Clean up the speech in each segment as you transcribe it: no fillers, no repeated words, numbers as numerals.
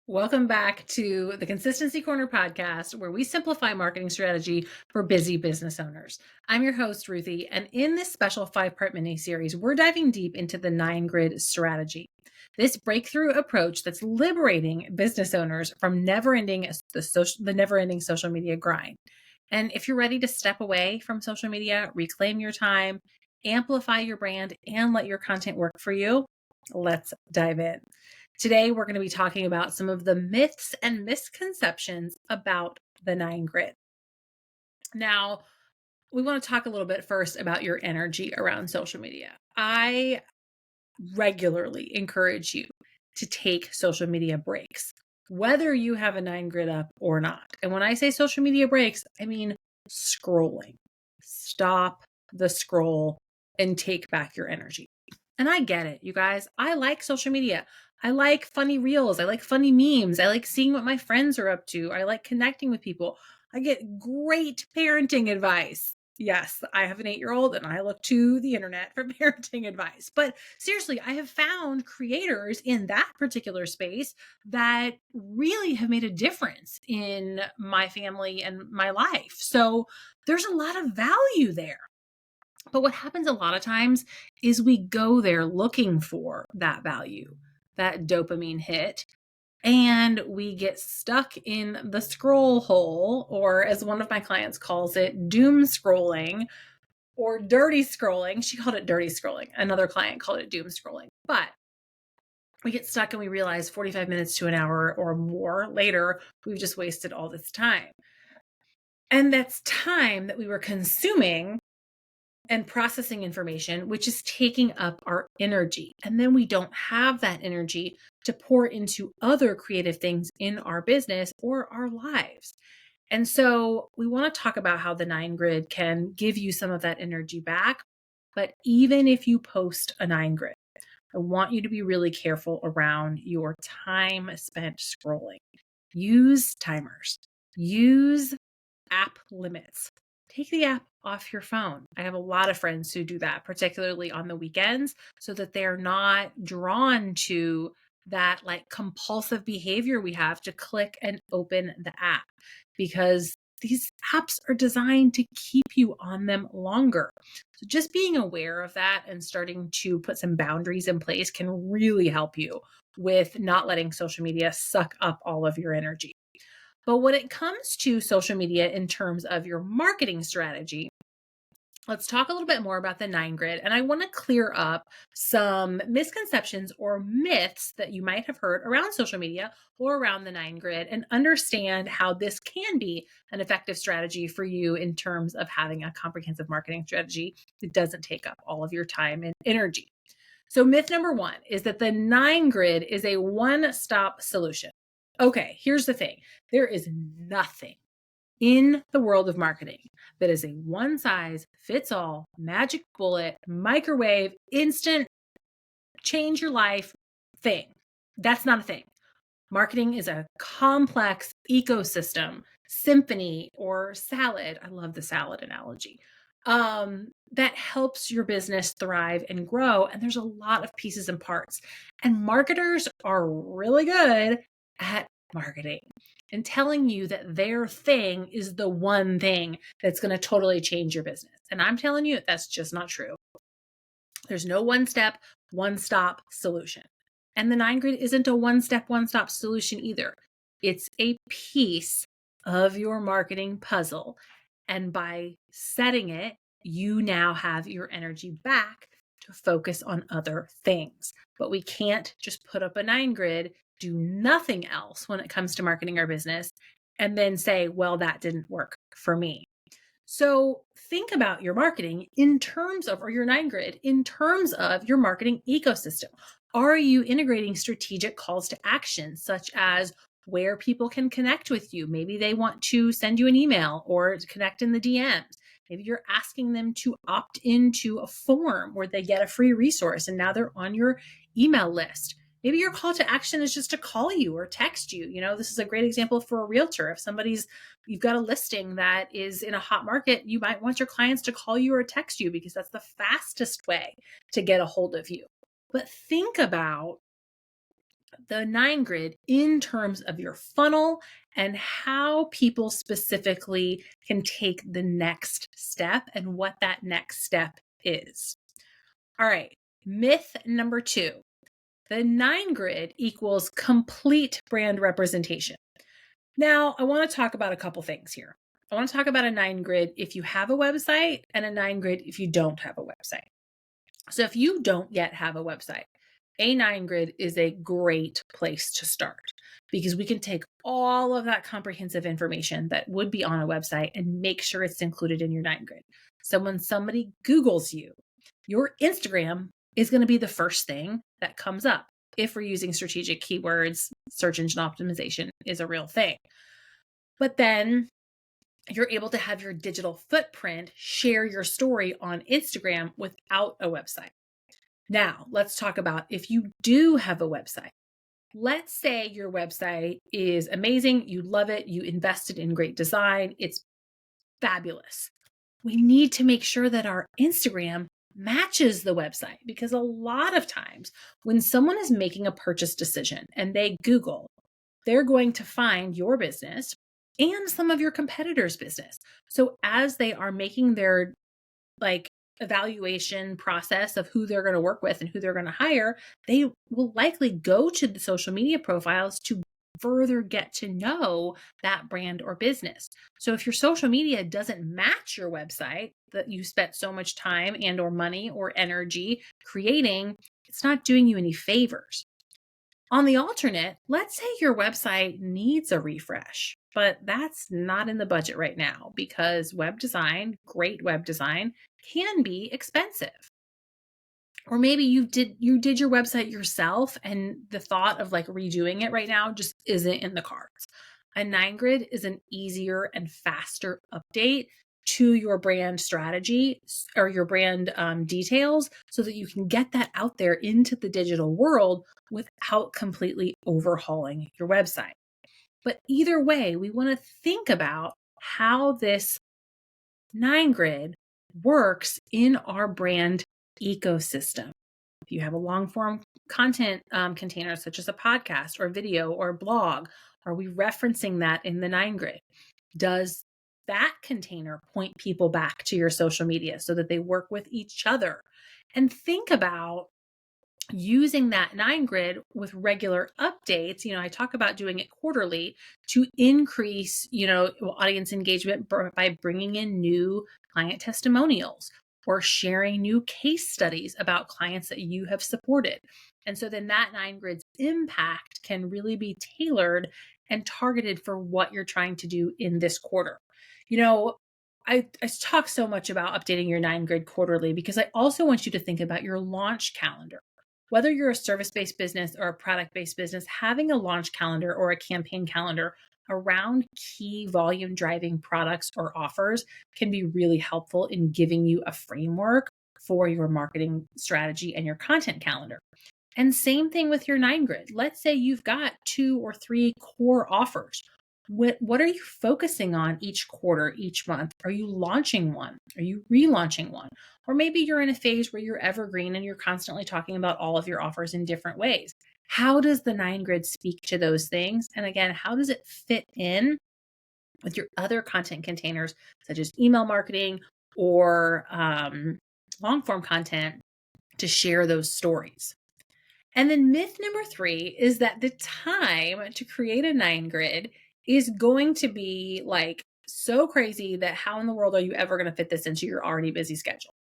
Welcome back to the Consistency Corner podcast, where we simplify marketing strategy for busy business owners. I'm your host, Ruthie, and in this special 5-part mini series, we're diving deep into the 9 grid strategy. This breakthrough approach that's liberating business owners from the never-ending social media grind. And if you're ready to step away from social media, reclaim your time, amplify your brand, and let your content work for you, let's dive in. Today, we're going to be talking about some of the myths and misconceptions about the 9 grid. Now, we want to talk a little bit first about your energy around social media. I regularly encourage you to take social media breaks, whether you have a 9 grid up or not. And when I say social media breaks, I mean scrolling. Stop the scroll and take back your energy. And I get it, you guys. I like social media. I like funny reels. I like funny memes. I like seeing what my friends are up to. I like connecting with people. I get great parenting advice. Yes, I have an 8-year-old and I look to the internet for parenting advice. But seriously, I have found creators in that particular space that really have made a difference in my family and my life. So there's a lot of value there. But what happens a lot of times is we go there looking for that value, that dopamine hit, and we get stuck in the scroll hole, or as one of my clients calls it, doom scrolling or dirty scrolling. She called it dirty scrolling. Another client called it doom scrolling. But we get stuck and we realize 45 minutes to an hour or more later, we've just wasted all this time. And that's time that we were consuming and processing information, which is taking up our energy. And then we don't have that energy to pour into other creative things in our business or our lives. And so we want to talk about how the 9 grid can give you some of that energy back. But even if you post a 9 grid, I want you to be really careful around your time spent scrolling. Use timers, use app limits. Take the app off your phone. I have a lot of friends who do that, particularly on the weekends, so that they're not drawn to that like compulsive behavior we have to click and open the app, because these apps are designed to keep you on them longer. So just being aware of that and starting to put some boundaries in place can really help you with not letting social media suck up all of your energy. But when it comes to social media in terms of your marketing strategy, let's talk a little bit more about the 9 grid. And I want to clear up some misconceptions or myths that you might have heard around social media or around the 9 grid, and understand how this can be an effective strategy for you in terms of having a comprehensive marketing strategy that doesn't take up all of your time and energy. So myth number 1 is that the 9 grid is a one-stop solution. Okay, here's the thing. There is nothing in the world of marketing that is a one size fits all, magic bullet, microwave, instant, change your life thing. That's not a thing. Marketing is a complex ecosystem, symphony or salad. I love the salad analogy. That helps your business thrive and grow. And there's a lot of pieces and parts. And marketers are really good at marketing and telling you that their thing is the one thing that's going to totally change your business. And I'm telling you, that's just not true. There's no one step, one stop solution. And the 9 grid isn't a one step, one stop solution either. It's a piece of your marketing puzzle. And by setting it, you now have your energy back to focus on other things. But we can't just put up a 9 grid, do nothing else when it comes to marketing our business, and then say, well, that didn't work for me. So think about your marketing in terms of, or your 9 grid in terms of your marketing ecosystem. Are you integrating strategic calls to action, such as where people can connect with you? Maybe they want to send you an email or connect in the DMs. Maybe you're asking them to opt into a form where they get a free resource and now they're on your email list. Maybe your call to action is just to call you or text you. You know, this is a great example for a realtor. If you've got a listing that is in a hot market, you might want your clients to call you or text you because that's the fastest way to get a hold of you. But think about the 9 grid in terms of your funnel and how people specifically can take the next step and what that next step is. All right, myth number 2. The 9 grid equals complete brand representation. Now, I want to talk about a couple things here. I want to talk about a 9 grid if you have a website and a 9 grid if you don't have a website. So if you don't yet have a website, a 9 grid is a great place to start because we can take all of that comprehensive information that would be on a website and make sure it's included in your 9 grid. So when somebody Googles you, your Instagram is going to be the first thing that comes up. If we're using strategic keywords, search engine optimization is a real thing. But then you're able to have your digital footprint share your story on Instagram without a website. Now, let's talk about if you do have a website. Let's say your website is amazing, you love it, you invested in great design, it's fabulous. We need to make sure that our Instagram matches the website because a lot of times when someone is making a purchase decision and they Google, they're going to find your business and some of your competitors' business. So as they are making their evaluation process of who they're going to work with and who they're going to hire, they will likely go to the social media profiles to further get to know that brand or business. So if your social media doesn't match your website that you spent so much time and or money or energy creating, it's not doing you any favors. On the alternate, let's say your website needs a refresh, but that's not in the budget right now because web design, great web design, can be expensive. Or maybe you did your website yourself and the thought of redoing it right now just isn't in the cards. A 9 grid is an easier and faster update to your brand strategy or your brand details so that you can get that out there into the digital world without completely overhauling your website. But either way, we want to think about how this 9 grid works in our brand ecosystem. If you have a long form content container, such as a podcast or video or blog, are we referencing that in the 9 grid? Does that container point people back to your social media so that they work with each other? And think about using that 9 grid with regular updates. I talk about doing it quarterly to increase, audience engagement by bringing in new client testimonials or sharing new case studies about clients that you have supported. And so then that 9 grid's impact can really be tailored and targeted for what you're trying to do in this quarter. I talk so much about updating your 9 grid quarterly because I also want you to think about your launch calendar. Whether you're a service-based business or a product-based business, having a launch calendar or a campaign calendar around key volume driving products or offers can be really helpful in giving you a framework for your marketing strategy and your content calendar. And same thing with your 9 grid. Let's say you've got 2 or 3 core offers. What are you focusing on each quarter, each month? Are you launching one? Are you relaunching one? Or maybe you're in a phase where you're evergreen and you're constantly talking about all of your offers in different ways. How does the 9 grid speak to those things? And again, how does it fit in with your other content containers, such as email marketing or long form content to share those stories? And then myth number 3 is that the time to create a 9 grid is going to be so crazy that how in the world are you ever going to fit this into your already busy schedule?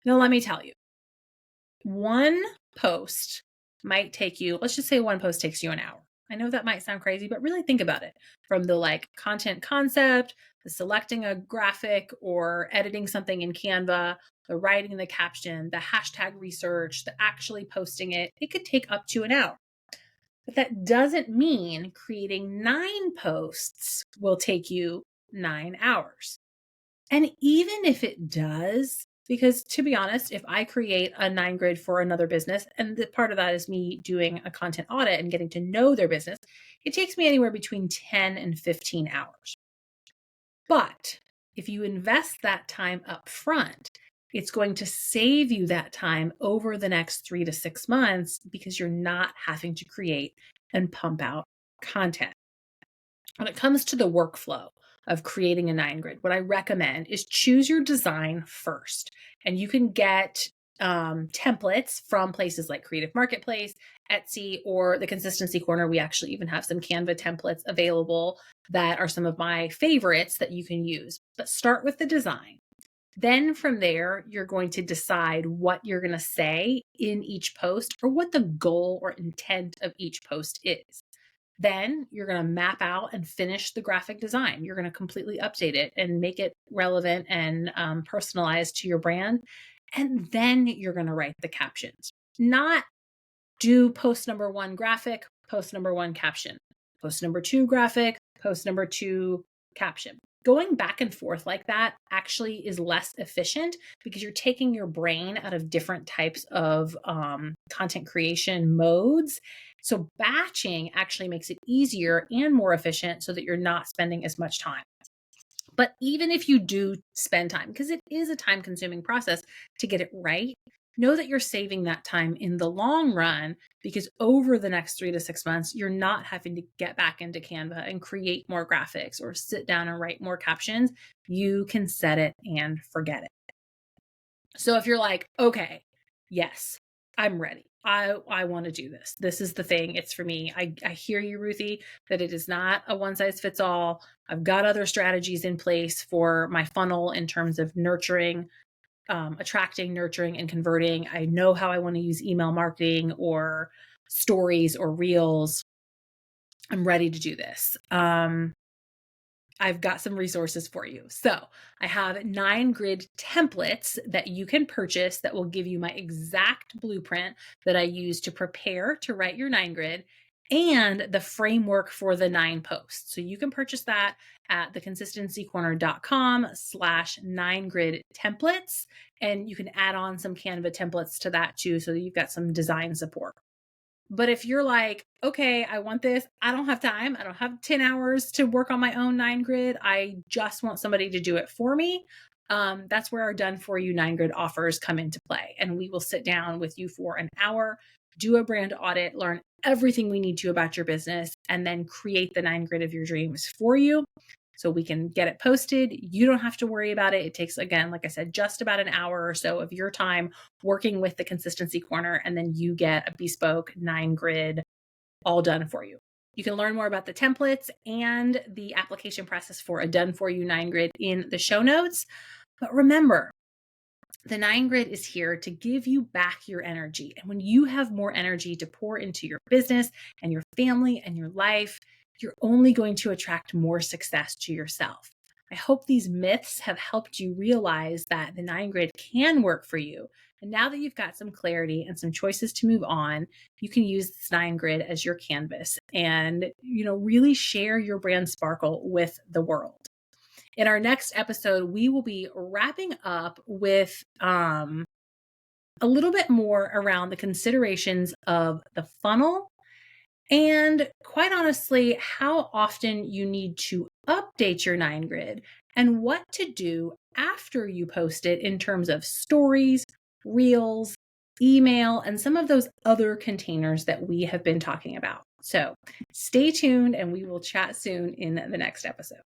Now, let me tell you, one post might take you, let's just say one post takes you an hour. I know that might sound crazy, but really think about it. From the content concept, the selecting a graphic or editing something in Canva, the writing the caption, the hashtag research, the actually posting it, it could take up to an hour. But that doesn't mean creating 9 posts will take you 9 hours. And even if it does, because to be honest, if I create a 9 grid for another business, and part of that is me doing a content audit and getting to know their business, it takes me anywhere between 10 and 15 hours. But if you invest that time up front, it's going to save you that time over the next 3 to 6 months because you're not having to create and pump out content. When it comes to the workflow of creating a 9 grid, what I recommend is choose your design first. And you can get templates from places like Creative Marketplace, Etsy, or the Consistency Corner. We actually even have some Canva templates available that are some of my favorites that you can use. But start with the design. Then from there, you're going to decide what you're going to say in each post or what the goal or intent of each post is. Then you're going to map out and finish the graphic design. You're going to completely update it and make it relevant and personalized to your brand. And then you're going to write the captions. Not do post number 1 graphic, post number 1 caption, post number 2 graphic, post number 2 caption. Going back and forth like that actually is less efficient because you're taking your brain out of different types of content creation modes. So batching actually makes it easier and more efficient so that you're not spending as much time. But even if you do spend time, because it is a time consuming process to get it right, know that you're saving that time in the long run because over the next 3 to 6 months, you're not having to get back into Canva and create more graphics or sit down and write more captions. You can set it and forget it. So if you're like, okay, yes, I'm ready. I want to do this. This is the thing. It's for me. I hear you, Ruthie, that it is not a one size fits all. I've got other strategies in place for my funnel in terms of nurturing, attracting, nurturing, and converting. I know how I want to use email marketing or stories or reels. I'm ready to do this. I've got some resources for you. So I have 9 grid templates that you can purchase that will give you my exact blueprint that I use to prepare to write your 9 grid and the framework for the 9 posts. So you can purchase that at theconsistencycorner.com/9grid templates. And you can add on some Canva templates to that too, so that you've got some design support. But if you're like, okay, I want this, I don't have time. I don't have 10 hours to work on my own 9 grid. I just want somebody to do it for me. That's where our done for you 9 grid offers come into play. And we will sit down with you for an hour, do a brand audit, learn everything we need to about your business, and then create the 9 grid of your dreams for you. So we can get it posted. You don't have to worry about it. It takes, again, like I said, just about an hour or so of your time working with the Consistency Corner, and then you get a bespoke 9 grid all done for you. You can learn more about the templates and the application process for a done for you 9 grid in the show notes. But remember, the 9 grid is here to give you back your energy. And when you have more energy to pour into your business and your family and your life, you're only going to attract more success to yourself. I hope these myths have helped you realize that the 9 grid can work for you. And now that you've got some clarity and some choices to move on, you can use this 9 grid as your canvas and, really share your brand sparkle with the world. In our next episode, we will be wrapping up with a little bit more around the considerations of the funnel and, quite honestly, how often you need to update your 9 grid and what to do after you post it in terms of stories, reels, email, and some of those other containers that we have been talking about. So stay tuned and we will chat soon in the next episode.